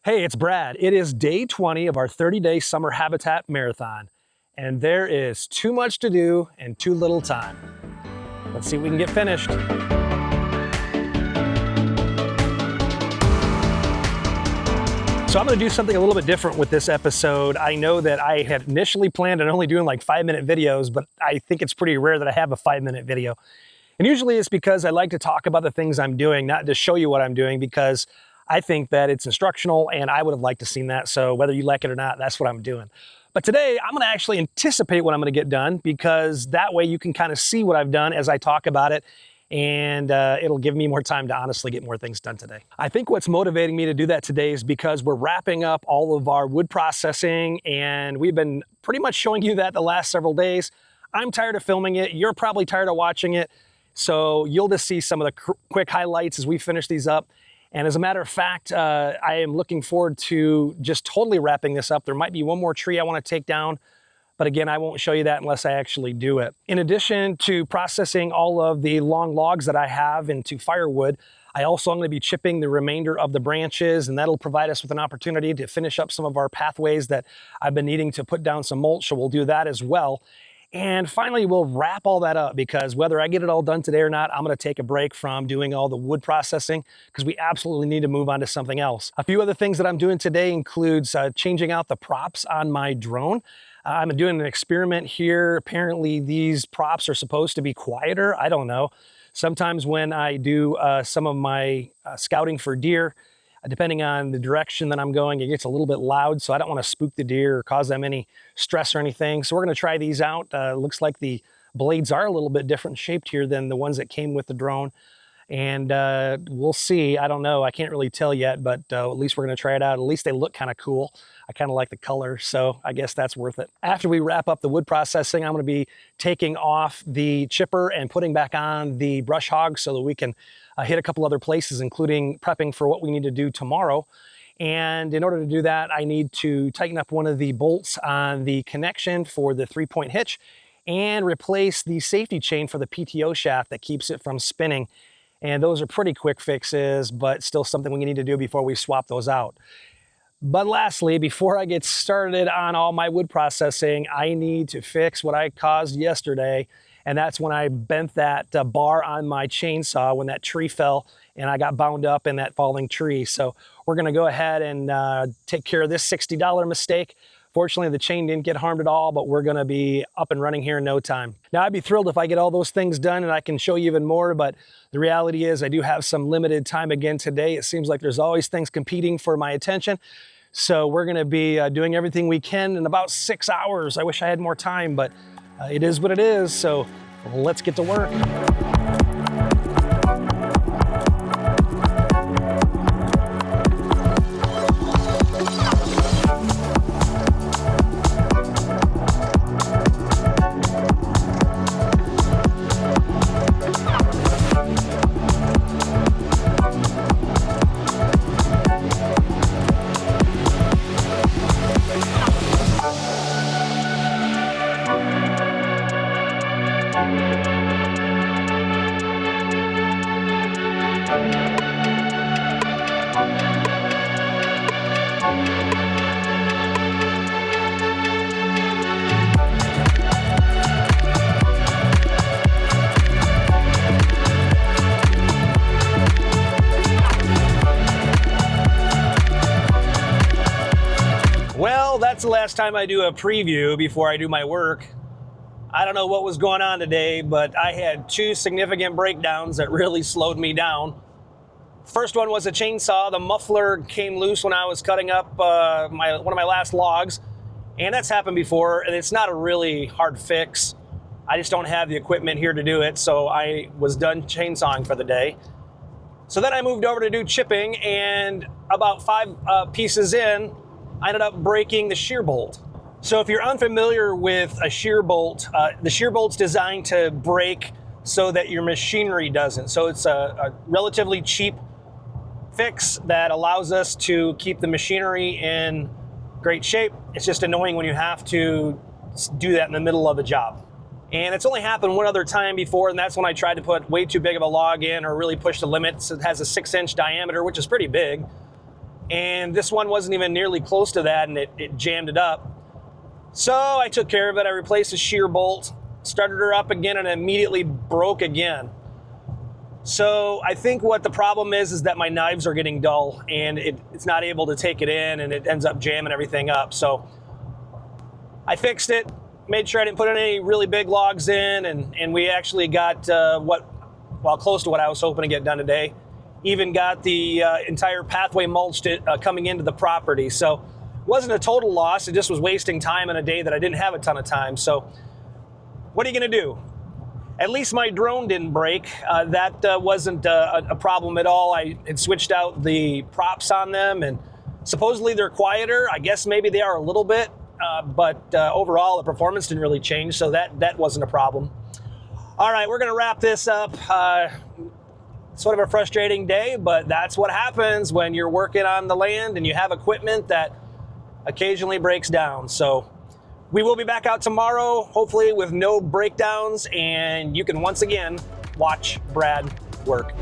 Hey, it's Brad. It is day 20 of our 30-day summer habitat marathon, and there is too much to do and too little time. Let's see if we can get finished. So I'm going to do something a little bit different with this episode. I know that I had initially planned on only doing like 5-minute videos, but I think it's pretty rare that I have a 5-minute video. And usually it's because I like to talk about the things I'm doing, not to show you what I'm doing, because I think that it's instructional and I would have liked to seen that. So whether you like it or not, that's what I'm doing. But today I'm going to actually anticipate what I'm going to get done, because that way you can kind of see what I've done as I talk about it. And it'll give me more time to honestly get more things done today. I think what's motivating me to do that today is because we're wrapping up all of our wood processing, and we've been pretty much showing you that the last several days. I'm tired of filming it. You're probably tired of watching it. So you'll just see some of the quick highlights as we finish these up. And as a matter of fact, I am looking forward to just totally wrapping this up. There might be one more tree I want to take down, but again, I won't show you that unless I actually do it. In addition to processing all of the long logs that I have into firewood, I also am going to be chipping the remainder of the branches, and that'll provide us with an opportunity to finish up some of our pathways that I've been needing to put down some mulch, so we'll do that as well. And finally, we'll wrap all that up, because whether I get it all done today or not, I'm going to take a break from doing all the wood processing, because we absolutely need to move on to something else. A few other things that I'm doing today includes changing out the props on my drone. I'm doing an experiment here. Apparently these props are supposed to be quieter. I don't know. Sometimes when I do some of my scouting for deer, depending on the direction that I'm going, it gets a little bit loud, so I don't want to spook the deer or cause them any stress or anything. So we're going to try these out. Looks like the blades are a little bit different shaped here than the ones that came with the drone. And we'll see. I don't know. I can't really tell yet, but at least we're going to try it out. At least they look kind of cool. I kind of like the color, so I guess that's worth it. After we wrap up the wood processing, I'm going to be taking off the chipper and putting back on the brush hog so that we can hit a couple other places, including prepping for what we need to do tomorrow. And in order to do that, I need to tighten up one of the bolts on the connection for the 3-point hitch and replace the safety chain for the PTO shaft that keeps it from spinning. And those are pretty quick fixes, but still something we need to do before we swap those out. But lastly, before I get started on all my wood processing, I need to fix what I caused yesterday. And that's when I bent that bar on my chainsaw when that tree fell and I got bound up in that falling tree. So we're going to go ahead and take care of this $60 mistake. Fortunately, the chain didn't get harmed at all, but we're going to be up and running here in no time. Now, I'd be thrilled if I get all those things done and I can show you even more, but the reality is I do have some limited time again today. It seems like there's always things competing for my attention. So we're going to be doing everything we can in about 6 hours. I wish I had more time, but it is what it is. So let's get to work. Well, that's the last time I do a preview before I do my work. I don't know what was going on today, but I had 2 significant breakdowns that really slowed me down. First one was a chainsaw. The muffler came loose when I was cutting up one of my last logs, and that's happened before, and it's not a really hard fix. I just don't have the equipment here to do it, so I was done chainsawing for the day. So then I moved over to do chipping, and about 5 pieces in, I ended up breaking the shear bolt. So if you're unfamiliar with a shear bolt, the shear bolt's designed to break so that your machinery doesn't. So it's a relatively cheap fix that allows us to keep the machinery in great shape. It's just annoying when you have to do that in the middle of a job. And it's only happened one other time before, and that's when I tried to put way too big of a log in or really push the limits. It has a 6-inch diameter, which is pretty big. and this one wasn't even nearly close to that, and it jammed it up. So I took care of it. I replaced the shear bolt, started her up again, and it immediately broke again. So I think what the problem is that my knives are getting dull, and it's not able to take it in, and it ends up jamming everything up. So I fixed it, made sure I didn't put any really big logs in, and we actually got close to what I was hoping to get done today. Even got the entire pathway mulched coming into the property. So it wasn't a total loss, it just was wasting time in a day that I didn't have a ton of time. So what are you gonna do? At least my drone didn't break. That wasn't a problem at all. I had switched out the props on them, and supposedly they're quieter. I guess maybe they are a little bit, but overall the performance didn't really change, so that wasn't a problem. All right, we're gonna wrap this up. Sort of a frustrating day, but that's what happens when you're working on the land and you have equipment that occasionally breaks down. So we will be back out tomorrow, hopefully with no breakdowns, and you can once again watch Brad work.